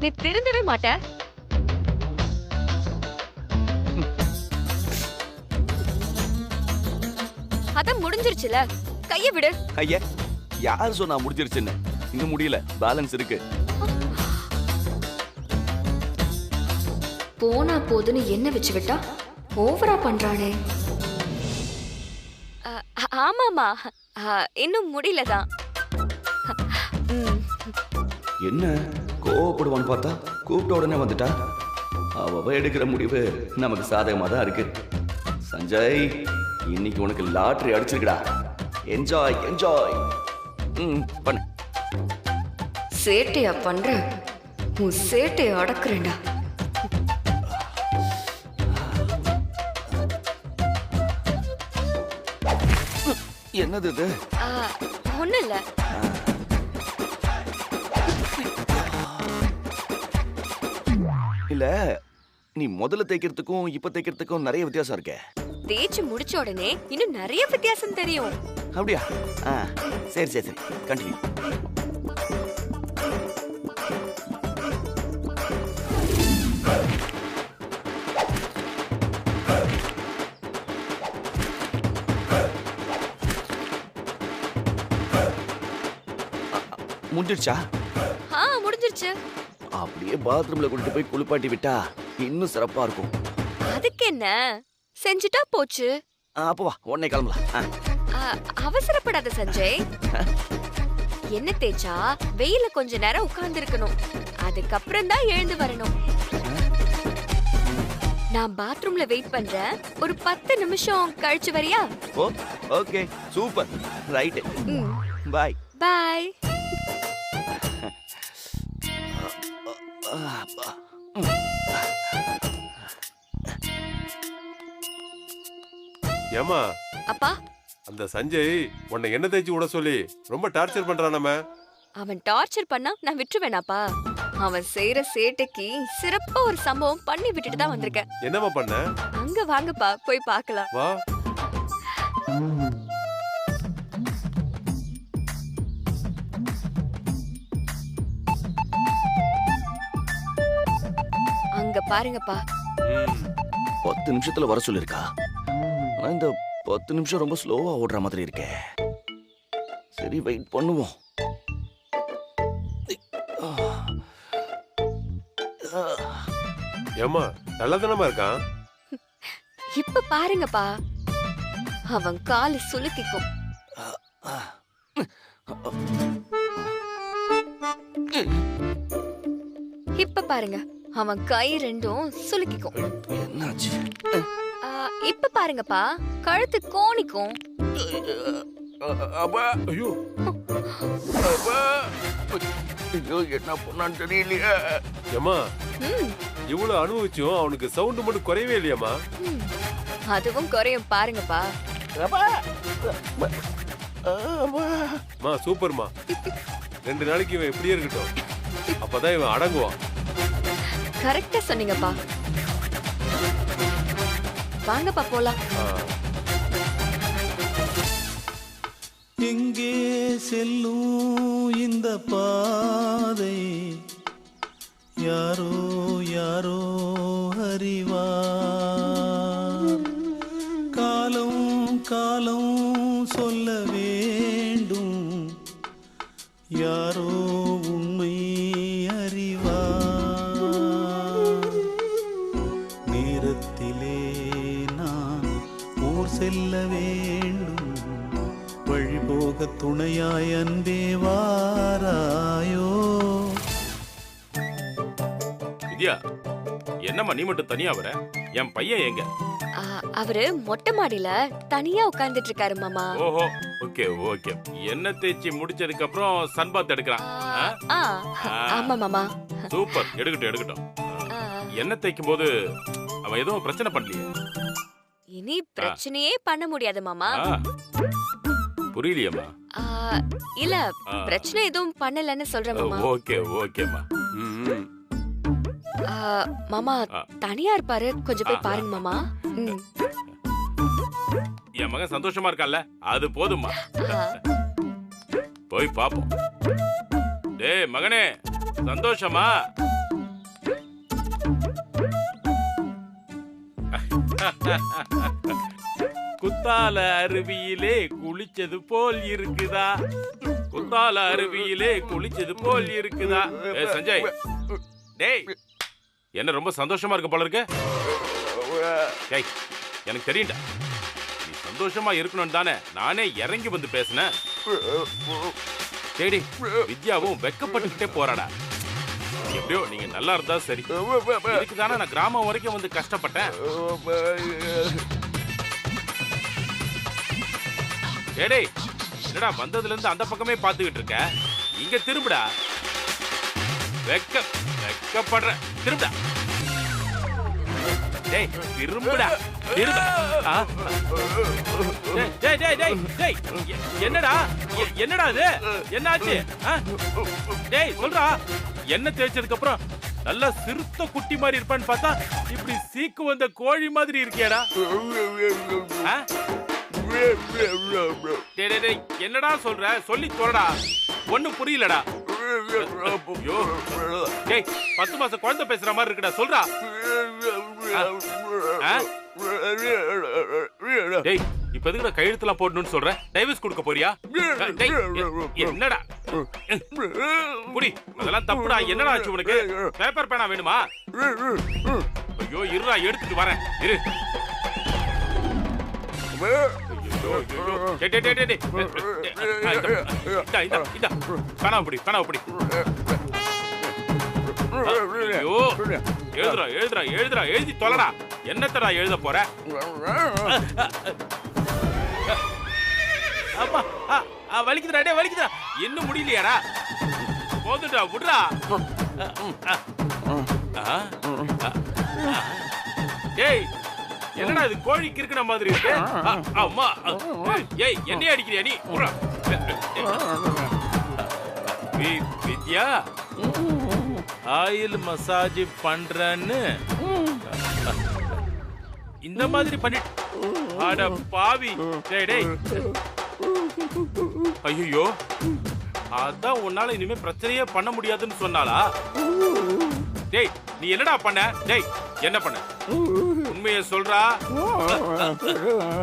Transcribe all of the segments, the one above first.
நீ திருந்தவே மாட்ட. அதான் முடிஞ்சிருச்சுல, கைய விடு. ஐயா, யார் சொன்னா முடிஞ்சிருச்சுன்னு? இன்னும் முடியல, பேலன்ஸ் இருக்கு. போனா போதுன்னு என்ன வச்சு விட்டா ஓவரா பண்றானே. ஆமாமா, இன்னும் முடியலதான். என்ன கோவப்படுவான்னு பார்த்தா கூப்பிட்ட உடனே வந்துட்டா. அவ எடுக்கிற முடிவு நமக்கு சாதகமா தான் இருக்கு. சஞ்சய், இன்னைக்கு உனக்கு லாட்டரி அடிச்சிருக்கடா. Enjoy enjoy. பண்ணு. சேட்டையா பண்ற? உன் சேட்டையை அடக்குறேன்டா. என்னது இது? ஒண்ணு இல்ல. இல்ல, நீ முதல்ல தேய்க்கிறதுக்கும் இப்ப தேய்க்கிறதுக்கும் நிறைய வித்தியாசம் இருக்கே. தேய்ச்சு முடிச்ச உடனே இன்னும் நிறைய வித்தியாசம் தெரியும். அப்படியா? சரி சரி சரி, கண்டினியூ. முடிஞ்சிருச்சா? முடிஞ்சிருச்சு. அப்படியே பாத்ரூம்ல கூட்டிட்டு போய் குளிப்பாட்டி விட்டா இன்னும் சிறப்பா இருக்கும். அதுக்கு என்ன, செஞ்சுட்டா போச்சு. அப்போ வா, உடனே கிளம்பலாம். அவசரப்படாத சஞ்சய். என்ன தேய்ச்சா வெயில கொஞ்ச நேரம் உட்கார்ந்து இருக்கணும், அதுக்கப்புறம் தான் எழுந்து வரணும். நான் பாத்ரூம்ல வெயிட் பண்றேன், ஒரு 10 நிமிஷம் கழிச்சு வரியா? Okay, super, right. Bye bye. ஏமா அப்பா, அந்த சஞ்சய் உன்னை என்ன தேய்ச்சி விட சொல்லி ரொம்ப டார்ச்சர் பண்றானே. அவன் டார்ச்சர் பண்ணா நான் விட்டுருவேனாப்பா? அவன் செய்யற சேட்டைக்கு சிறப்பா ஒரு சம்பவம் பண்ணி விட்டுட்டு தான் வந்திருக்கேன். என்னமா பண்ண? அங்க வாங்கப்பா, போய் பார்க்கலாம். வா. அங்க பாருங்கப்பா. 10 நிமிஷத்துல வர சொல்லிருக்கா. இந்த 10 நிமிஷம் ரொம்ப ஸ்லோவா ஓடுற மாதிரி இருக்கே. சரி, வெயிட் பண்ணுவோம். ஏமா நல்லதானமா இருக்கான்? இப்ப பாருங்கப்பா, அவன் காலு சுளுக்கிக்கும். இப்ப பாருங்க, அவன் கை ரெண்டும் சுளுக்கிக்கும். என்னாச்சு? இப்ப பாருங்கப்பா, கழுத்து கோணிக்கும். ஐயோ, என்ன பண்ணான்னு தெரியலையே. ஏமா இவ்வளவு அனுபவிச்சும் அவனுக்கு சவுண்ட் மட்டும் குறையவே இல்லையாமா? அதுவும் குறையும் பாருங்கப்பா. சூப்பர்மா. 2 நாளைக்கு இவன் இப்படியே இருக்கட்டும், அப்பதான் இவன் அடங்குவான். கரெக்டா சொன்னீங்கப்பா. வாங்கப்பா போலாம். எங்கே செல்லும் இந்த பாதை யாரோ யாரோ அறிவார். காலம் காலம் சொல்ல வேண்டும், யாரோ உண்மை அறிவார். நேரத்திலே நான் ஊர் செல்ல வேண்டும், வழிபோக துணையாய் அன்பே வாராயோ. வித்யா, என்னம்மா நீ மட்டும் தனியா வர? என் பையன் எங்க? அவரு மொட்டை மாடியில தனியா உட்கார்ந்துட்டு இருக்காரு மாமா. ஓஹோ, ஓகே ஓகே. என்ன தேய்ச்சி முடிச்சதுக்கு அப்புறம் சன்பாத் எடுக்கிறான். ஆமா மாமா. சூப்பர், எடுக்கட்டும் எடுக்கட்டும். என்ன தேய்க்கும் போது அவன் ஏதோ பிரச்சனை பண்ணலையே? இனி பிரச்சனையே பண்ண முடியாது மாமா. புரியலையம்மா? இல்ல, பிரச்சனை எதுவும் பண்ணலன்னு சொல்றேன் மாமா. ஓகே ஓகேம்மா. மாமா தனியா இருப்பாரு, கொஞ்சம் போய் பாருங்க மாமா. என் மகன் சந்தோஷமா இருக்கான்ல, அது போதும்மா. போய் பாப்போம். டேய் மகனே, சந்தோஷமா? குத்தால அருவியிலே குளிச்சது போல் இருக்குதா? குத்தால அருவியிலே குளிச்சது போல் இருக்குதா? சஞ்சய், டேய், என்ன ரொம்ப சந்தோஷமா இருக்க போல இருக்கு? டேய், எனக்கு தெரியும்டா, நீ சந்தோஷமா இருக்கணும்னு தானே நானே இறங்கி வந்து பேசினேன். டேடி, வித்யாவும் வெக்கப்பட்டுக்கிட்டே போறாடா. எப்படியோ நீங்க நல்லா இருந்தா சரி. இதுக்கு தானே நான் கிராமம் வரைக்கும் வந்து கஷ்டப்பட்டேன். டேய், என்னடா வந்ததுல இருந்து அந்த பக்கமே பாத்துக்கிட்டு இருக்க? இங்க திரும்புடா. வெக்கப்படுற, திரும்புடா. டேய், திரும்புடா. என்னடா என்னடா இது? என்னாச்சு? டேய் சொல்றா. என்ன தேய்ச்சதுக்கு அப்புறம் நல்லா சிறுத்த குட்டி மாதிரி இருப்பான்னு பார்த்தா இப்படி சீக்கு வந்த கோழி மாதிரி இருக்கியாடா? என்னடா சொல்ற? சொல்லி சொல்லடா. ஒண்ணும் புரியலடா. டேய், 10 மாசம் குழந்தை பேசுற மாதிரி இருக்குடா. சொல்றா. டேய், இப்ப எதுக்கு கையெழுத்துலாம் போடணும்னு சொல்ற? டைவர்ஸ் கொடுக்க போறியா? என்னடா புடி, அதெல்லாம் தப்புடா. என்னடா ஆச்சு உனக்கு? பேப்பர் பேனா வேணுமா? ஐயோ இருடா, எடுத்துட்டு வரேன் இரு. எழுதி தொலைடா. என்னத்தடா எழுத போற? வலிக்குதுடா. டே வலிக்குதா? இன்னும் முடியலையாடா? போதுடா, விடுறா. டேய், என்னடா இது கோழிக்கு இருக்கிற மாதிரி இருக்கு? அம்மா, ஏய் என்னைய அடிக்கிறியா நீ? வித்யா, ஆயில் மசாஜ் பண்றன்னு இந்த மாதிரி பண்ணி அட பாவி. டேய் டேய், ஐயோ, அதான் உன்னால இனிமே பிரச்சனையே பண்ண முடியாதுன்னு சொன்னாலா? டேய், நீ என்னடா பண்ண? டேய், என்ன பண்ண? உண்மையை சொல்றா.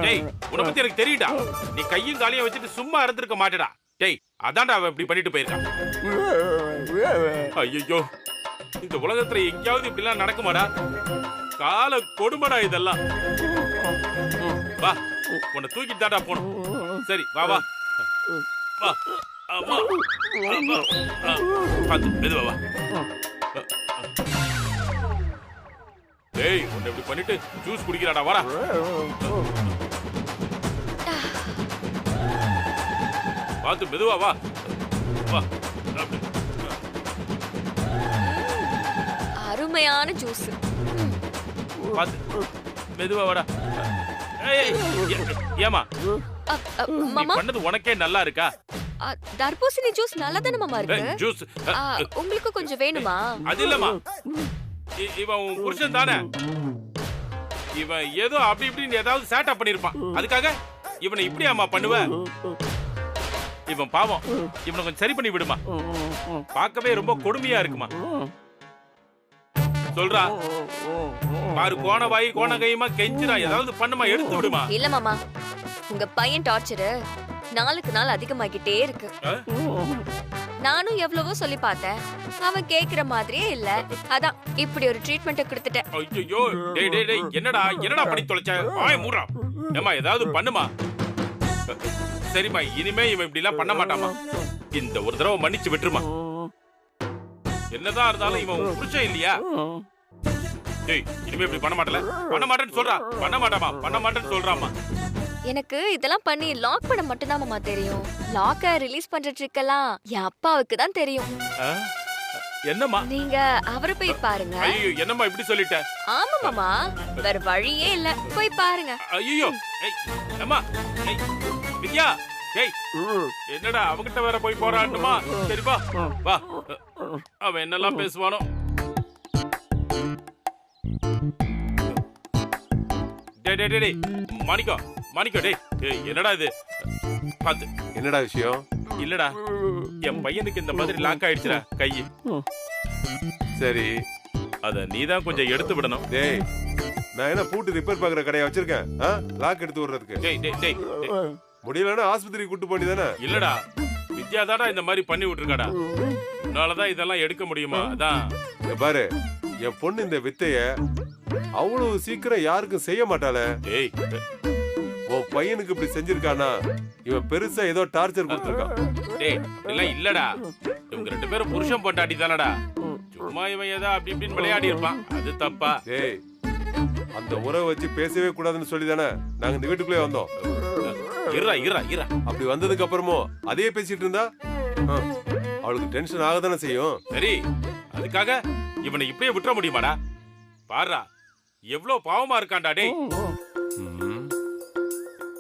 டேய், உன்னை பத்தி எனக்கு தெரியுடா. நீ கையும் காலையும் வச்சுட்டு சும்மா இருந்திருக்க மாட்டேடா. டேய், அதான்டா அவன் இப்படி பண்ணிட்டு போயிருக்கான். ஐயோ, இந்த உலகத்துல எங்கேயாவது இப்படி எல்லாம் நடக்குமாடா? கால கொடுமடா இதெல்லாம். வா, உன்னை தூக்கிட்டு தாண்டா போணும். சரி, வா வா வா. அம்மா, மெதுவா வா. டேய், உன்னை இப்படி பண்ணிட்டு ஜூஸ் குடிக்கிறாடா. வாடா. பார்த்து மெதுவா வா. வா. அருமையான ஜூஸ். பார்த்து மெதுவா வாடா. ஏமா மாமா, பண்ணது உனக்கே நல்லா இருக்கா? தர்பூசணி ஜூஸ் நல்லா தானே மாமா இருக்கு? ஜூஸ் உங்களுக்கு கொஞ்சம் வேணுமா? அது இல்லம்மா, இவன் உன் புருஷன் தானே. இவன் ஏதோ அப்படி இப்படின்னு ஏதாவது சேட்டா பண்ணிருப்பான். அதுக்காக இவனை இப்படி அம்மா பண்ணுவ? இவன் பாவம், இவனை கொஞ்சம் சரி பண்ணி விடுமா. பார்க்கவே ரொம்ப கொடுமையா இருக்குமா. சொல்றா. பாரு, கோண வாய் கோண கையுமா கெஞ்சிரா. ஏதாவது பண்ணுமா, எடுத்து விடுமா. இல்ல மாமா, உங்க பையன் டார்ச்சரு நாளுக்கு நாள் அதிகமாகிட்டே இருக்கு. நானும் எவ்வளவோ சொல்லி பார்த்தேன், அவன் கேக்குற மாதிரியே இல்ல. அதான் இப்படி ஒரு ட்ரீட்மெண்ட் கொடுத்துட்டேன். ஐயோ, டேய் டேய் டேய், என்னடா என்னடா பண்ணி தொலைச்ச? வாய் மூடுறா. ஏமா, ஏதாவது பண்ணுமா. சரிம்மா, இனிமே இவன் இப்படி எல்லாம் பண்ண மாட்டாமா. இந்த ஒரு தடவை மன்னிச்சு விட்டுருமா. என்னதான் இருந்தாலும் இவன் புருஷன் இல்லையா? டேய், இனிமே இப்படி பண்ண மாட்டல. பண்ண மாட்டேன்னு சொல்றா. பண்ண மாட்டாமா, பண்ண மாட்டேன்னு சொல்றாமா. எனக்கு இதெல்லாம் பண்ணி லாக் பண்ண மட்டும் தான் மாமா தெரியும். லாக்க ரிலீஸ் பண்ற ட்ரிக் எல்லாம் என் அப்பாவுக்கு தான் தெரியும். என்னம்மா? நீங்க அவரை போய் பாருங்க. ஐயோ, என்னம்மா இப்படி சொல்லிட்ட? ஆமா மாமா, வேற வழியே இல்ல, போய் பாருங்க. ஐயோ, அம்மா, வித்யா, டேய், என்னடா அவங்கிட்ட வேற போய் போறான்னுமா? சரி வா வா, அவன் என்னெல்லாம் பேசுவானோ. டேய் டேய் டேய், மாணிக்கம் மாணிக்கம், டேய் என்னடா இது? பாத்து. என்னடா விஷயம்? இல்லடா, என் பையனுக்கு இந்த மாதிரி லாக் ஆயிடுச்சுடா கையி. சரி, அத நீதான் கொஞ்சம் எடுத்து விடணும். டேய், நான் என்ன பூட்டு ரிப்பேர் பாக்குற கடையை வச்சிருக்கேன் லாக் எடுத்து விடுறதுக்கு. டேய் டேய் டேய் டேய். முடியலன்னா ஆஸ்பத்திரிக்கு கூட்டு போண்டி தானே. இல்லடா வித்யா தாடா இந்த மாதிரி பண்ணி விட்டுருக்காடா. உன்னாலதான் இதெல்லாம் எடுக்க முடியுமா? அதான் இங்க பாரு, என் பொண்ணு இந்த வித்தைய அவ்வளவு சீக்கிரம் யாருக்கும் செய்ய மாட்டாளே. டேய் உன் பையனுக்கு இப்படி செஞ்சிருக்கானா இவன் பெருசா ஏதோ டார்ச்சர் கொடுத்துருக்கான். டேய் இதெல்லாம் இல்லடா, இவங்க 2 பேரும் புருஷன் பொண்டாட்டி தானடா. சும்மா இவன் ஏதோ அப்படி இப்படின்னு விளையாடி இருப்பான், அது தப்பா? டேய் அந்த உறவை வச்சு பேசவே கூடாதுன்னு சொல்லி தானே நாங்க இந்த வீட்டுக்குள்ளே வந்தோம். இருடா இருடா இருடா. அப்படி வந்ததுக்கு அப்புறமும் அதே பேசிட்டு இருந்தா அவளுக்கு டென்ஷன் ஆகதானே செய்யும். சரி, அதுக்காக இவனை இப்படியே விட்டுற முடியுமாடா? பாருடா எவ்வளவு பாவமா இருக்கான்டா. டேய்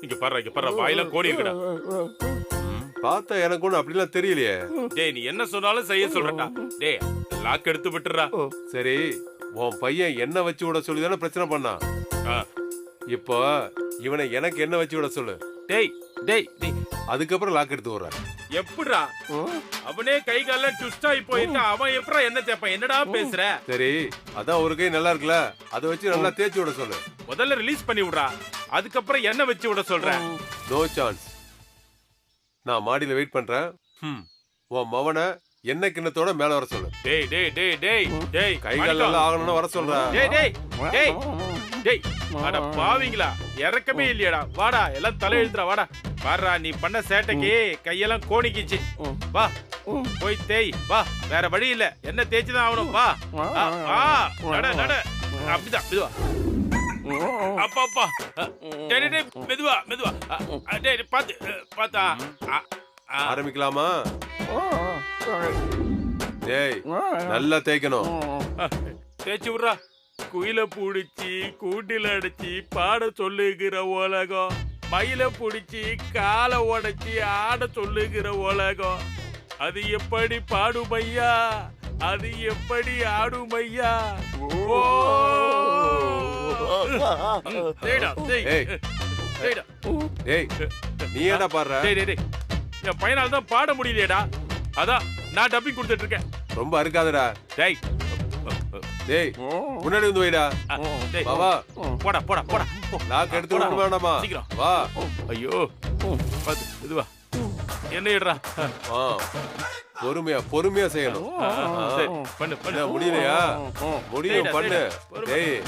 இங்க பாரு வாயில கோடி இருக்குடா. பார்த்தா எனக்கு ஒண்ணு அப்படிலாம் தெரியலையே. டேய் நீ என்ன சொன்னாலும் செய்ய சொல்றடா. டேய் லாக் எடுத்து விட்டுறா. சரி, உன் பையன் என்ன வச்சு விட சொல்லி தானே பிரச்சனை பண்ணான். இப்போ இவனை எனக்கு என்ன வச்சு விட சொல்லு. டேய் டேய் டேய் அதுக்கப்புறம் லாக் எடுத்து விடுறேன். எப்படிடா அவனே கை கால ட்விஸ்ட் ஆகி போயிட்டா அவன் எப்படா என்ன தேப்பான்? என்னடா பேசுற? சரி, அதான் ஒரு கை நல்லா இருக்குல்ல, அதை வச்சு நல்லா தேய்ச்சி விட சொல்லு. முதல்ல ரிலீஸ் பண்ணி விடுறா, அதுக்கப்புறம் என்ன வச்சு விட சொல்ற? No chance. நான் மாடியில வெயிட் பண்றேன். உன் மவனை என்ன கிண்ணத்தோட மேல வர சொல்லு. டேய் டேய் டேய் டேய் டேய் கை கால் எல்லாம் ஆகணும்னு வர சொல்றேன். டேய் டேய் டேய் டேய் அட பாவிங்களா, இறக்கமே இல்லையடா. வாடா எல்லாம் தலை எழுத்துறா. வாடா பாருடா, நீ பண்ண சேட்டைக்கு கையெல்லாம் கோணிக்கிச்சு. வா போய் தேய். வா வேற வழி இல்ல, என்ன தேய்ச்சுதான் ஆகணும். வா நட நட. அப்படிதான் மெதுவா. அப்பா அப்பா. டேய் டேய் மெதுவா மெதுவா. டேய் பாத்து பாத்தா. ஆரம்பிக்கலாமா? டேய் நல்லா தேய்க்கணும். தேய்ச்சி விடுறா. குயில புடிச்சு கூட்டில அடிச்சு பாட சொல்லுகிற உலகம், மயில புடிச்சு காலை உடைச்சி ஆட சொல்லுகிற உலகம், அது எப்படி பாடுமையா, அது எப்படி ஆடுமையா? நீ ஏடா பாடுற? என் பையனால தான் பாட முடியலையேடா, அதான் நான் டப்பிங் கொடுத்துட்டு இருக்கேன். ரொம்ப அறுக்காதடா. டேய் டேய் முன்னாடி வந்து வைடா. டேய் வா போடா போடா போடா. லாக் எடுத்து விட வேண்டாமா? சீக்கிரம் வா. ஐயோ பாத்து இதுவா. என்ன ஏடுறா? பொறுமையா பொறுமையா செய்யணும். சரி பண்ணு பண்ணு. முடியலையா? முடியும், பண்ணு. டேய்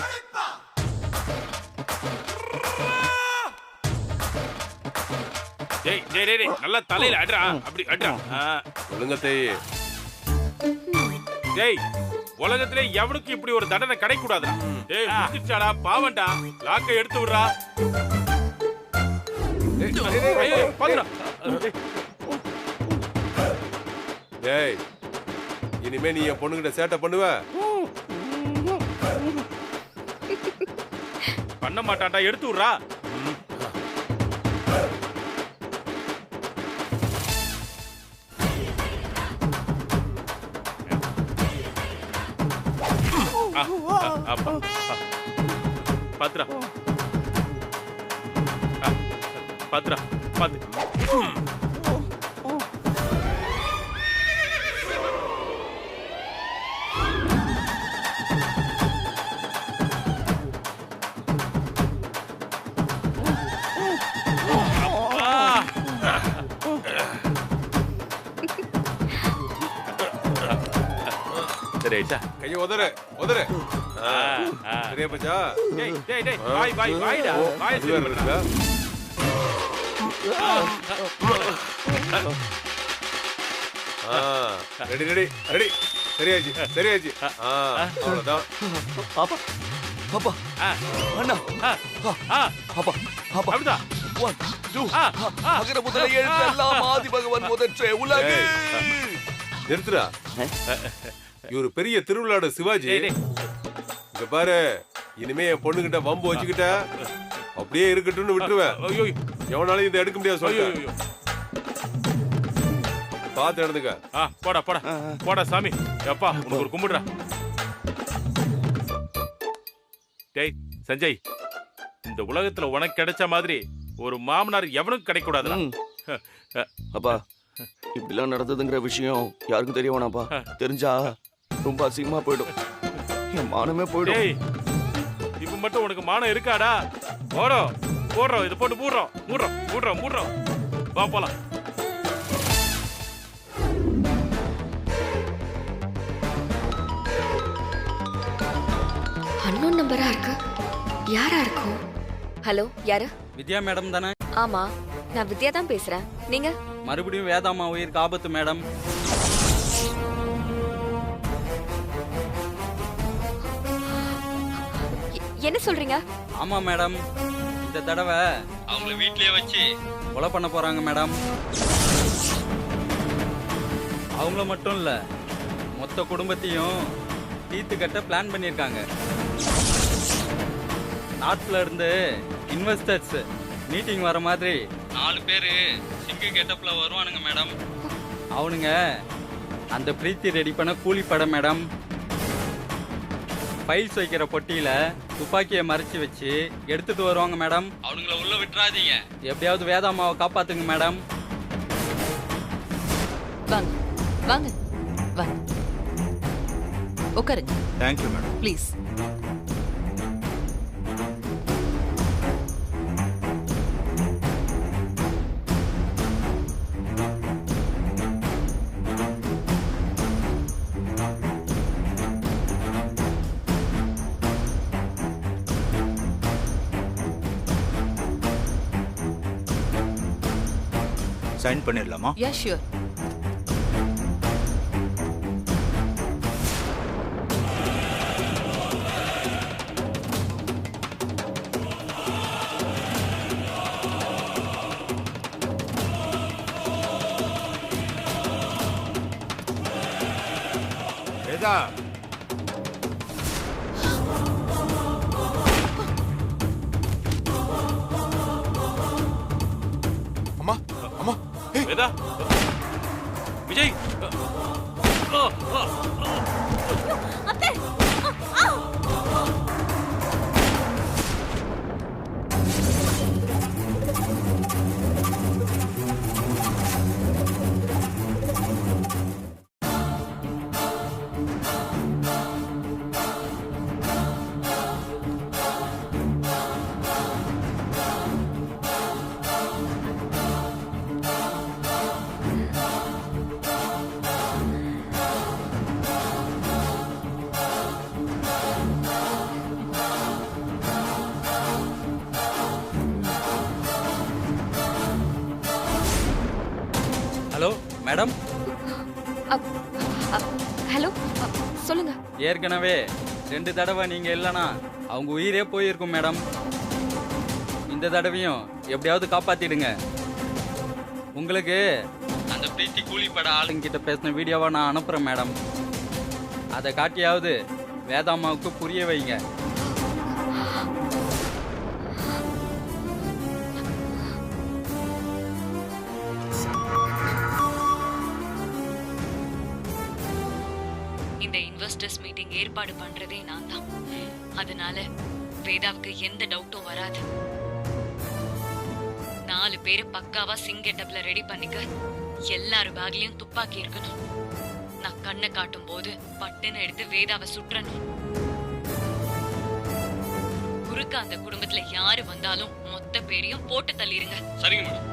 டேய் டேய் டேய் நல்லா தலையில அட்றா. அப்படி அட்றா. ஒழுங்கா தேய். டேய் உலகத்திலே எவனுக்கு இப்படி ஒரு தண்டனை கிடைக்க கூடாதுடா. டேய் முடிச்சாடா, பாவண்டா. லாக்கை எடுத்து விடுறா. பாத்துடா. டேய் இனிமே நீ என் பொண்ணுகிட்ட சேட்டை பண்ணுவ? பண்ண மாட்டான்டா, எடுத்து விடுறா. பாத்துடா பாத்துடா பாத்து. கைய உதறு உதறு. சரியா பச்சா? டேய் டேய் டேய் வாய் வாய் வாய்டா. வாய் சொல்லுடா. Ready ready ready. சரியாச்சு சரியாச்சு. அவ்வளவுதான். அப்பா அப்பா அண்ணா அப்பா அப்பா அப்படிதான். 1 2 அகர முதல எழுத்தெல்லாம் ஆதி பகவான் முதற்றே உலகு. நிறுத்துடா. இவரு பெரிய திருவிழாட சிவாஜி. இங்க பாரு, இனிமே என் பொண்ணுகிட்ட வம்பு வச்சுக்கிட்ட அப்படியே இருக்கட்டும்னு விட்டுருவேன். எவனாலும் இதை எடுக்க முடியாது. சொல்ல பார்த்து எடுத்துக்க. போடா போடா போடா சாமி. அப்பா உனக்கு ஒரு கும்பிடுறா. டேய் சஞ்சய், இந்த உலகத்துல உனக்கு கிடைச்ச மாதிரி ஒரு மாமனார் எவனுக்கு கிடைக்க கூடாதுடா. அப்பா இப்படிலாம் நடந்ததுங்கிற விஷயம் யாருக்கும் தெரிய வேணாப்பா. தெரிஞ்சா ரொம்ப அசிங்கமா போயிடும், என் மானமே போயிடும். இப்ப மட்டும் உனக்கு மானம் இருக்காடா? போறோம் போடுறோம், இதை போட்டு மூடுறோம் மூடுறோம் மூடுறோம் மூடுறோம். வா போலாம். அன்னோன் நம்பரா இருக்கு. யாரா இருக்கும்? ஹலோ, யாரு? வித்யா மேடம் தானே? ஆமா, நான் வித்யா தான் பேசுறேன். நீங்க? மறுபடியும் வேதாம்மா உயிருக்கு ஆபத்து மேடம். என்ன சொல்றீங்க? ஆமா மேடம், இந்த தடவை அவங்கள வீட்லயே வச்சு கொலை பண்ண போறாங்க மேடம். அவங்கள மட்டும் இல்ல, மொத்த குடும்பத்தையும் தீர்த்து கட்ட பிளான் பண்ணியிருக்காங்க. நாட்டுல இருந்து இன்வெஸ்டர்ஸ் மீட்டிங் வர மாதிரி 4 பேரு சிங்கு கெட்டப்ல வருவானுங்க மேடம். அவனுங்க அந்த பிரீத்தி ரெடி பண்ண கூலி படம் மேடம். ஃபைல்ஸ் வைக்கிற பொட்டியில துப்பாக்கியை மறைச்சு வச்சு எடுத்துட்டு வருவாங்க மேடம். அவனுங்கள உள்ள விட்டுறாதீங்க, எப்படியாவது வேதாம்மாவை காப்பாத்துங்க மேடம். வாங்க வாங்க வாங்க, உட்காருங்க. Thank you madam. ப்ளீஸ். சைன் பண்ணிடலாமா? Yeah sure. வேதா, அம்மா அம்மா, Veda, Vijay. Hello madam, hello, சொல்லுங்க. ஏற்கனவே 2 தடவை நீங்க இல்லைனா அவங்க உயிரே போயிருக்கும் மேடம். இந்த தடவையும் எப்படியாவது காப்பாத்திடுங்க. உங்களுக்கு அந்த பிரீத்தி கூலிப்பட ஆளுங்கிட்ட பேசின வீடியோவை நான் அனுப்புறேன் மேடம். அதை காட்டியாவது வேதாம்மாவுக்கு புரிய வைங்க. இந்த இன்வெஸ்டர்ஸ் மீட்டிங் ஏற்பாடு பண்றதே நான் தான். அதனால வேதாவுக்கு எந்த டவுட்டும் வராது. 4 பேரு பக்காவா சிங் கெட்டப்ல ரெடி பண்ணிக்க. எல்லாரும் பேக்லயும் துப்பாக்கி இருக்கணும். நான் கண்ணை காட்டும் போது பட்டுன்னு எடுத்து வேதாவை சுற்றணும். குறுக்க அந்த குடும்பத்துல யாரு வந்தாலும் மொத்த பேரையும் போட்டு தள்ளிருங்க. சரிங்க மேடம்.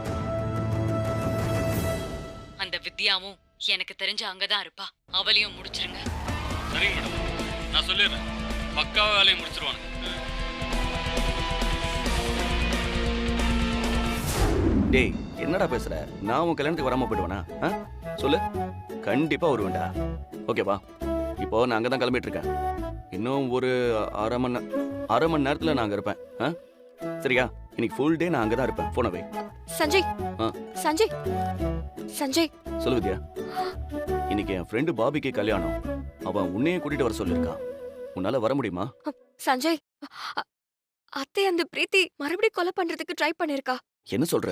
அந்த வித்யாவும் எனக்கு தெரிஞ்ச அங்கதான் இருப்பா. அவளையும் முடிச்சிருங்க. சரிங்க மேடம், நான் சொல்லிடுறேன். பக்காவா வேலையை முடிச்சிருவானுங்க. டேய், என்னடா பேசுற? நான் உன் கல்யாணத்துக்கு வராம போயிடுவேனா? சொல்லு. கண்டிப்பா வருவேன்டா. ஓகேவா? இப்போ நான் அங்கதான் கிளம்பிட்டு இருக்கேன். இன்னும் ஒரு அரை மணி நேரத்துல நான் அங்க இருப்பேன். சரியா? இன்னைக்கு ஃபுல் டே நான் அங்கதான் இருப்பேன். போன வை. சஞ்சய், சஞ்சய், சஞ்சய். சொல்லு வித்யா. இன்னைக்கு என் ஃப்ரெண்டு பாபிக்கு கல்யாணம். அவன் உன்னையும் கூட்டிட்டு வர சொல்லிருக்கான். உன்னால வர முடியுமா? சஞ்சய், அத்தை அந்த பிரீத்தி மறுபடியும் கொலை பண்றதுக்கு ட்ரை பண்ணிருக்கா. என்ன சொல்ற?